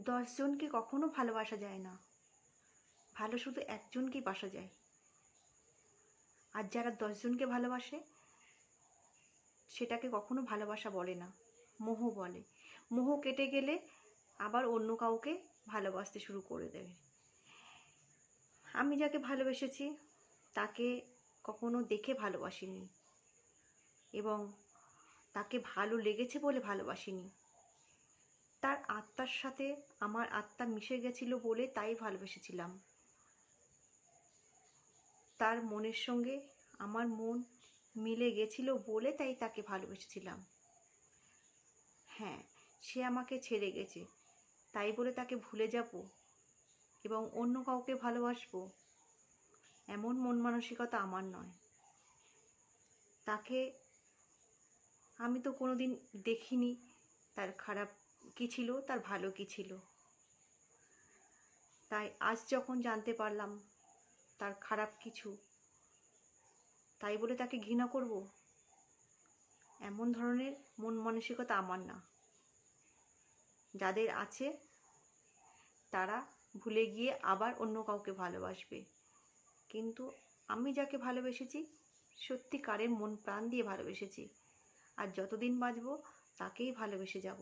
10 জনকে কখনো ভালোবাসা যায় না, ভালো শুধু একজনকেই বাসা যায়। আর যারা 10 জনকে ভালোবাসে সেটাকে কখনো ভালোবাসা বলে না, মোহ বলে। মোহ কেটে গেলে আবার অন্য কাউকে ভালোবাসতে শুরু করে দেবে। আমি যাকে ভালোবেসেছি তাকে কখনো দেখে ভালোবাসিনি এবং তাকে ভালো লেগেছে বলে ভালোবাসিনি। তার আত্মার সাথে আমার আত্মা মিশে গেছিল বলে তাই ভালোবেসেছিলাম। তার মনের সঙ্গে আমার মন মিলে গেছিল বলে তাই তাকে ভালোবেসেছিলাম। হ্যাঁ, সে আমাকে ছেড়ে গেছে, তাই বলে তাকে ভুলে যাব এবং অন্য কাউকে ভালোবাসবো এমন মন মানসিকতা আমার নয়। তাকে আমি তো কোনোদিন দেখিনি তার খারাপ কী ছিল, তার ভালো কী ছিল। তাই আজ যখন জানতে পারলাম তার খারাপ কিছু, তাই বলে তাকে ঘৃণা করব এমন ধরনের মন মানসিকতা আমার না। যাদের আছে তারা ভুলে গিয়ে আবার অন্য কাউকে ভালোবাসবে, কিন্তু আমি যাকে ভালোবেসেছি সত্যিকারের মন প্রাণ দিয়ে ভালোবেসেছি, আর যতদিন বাঁচব তাকেই ভালোবেসে যাব।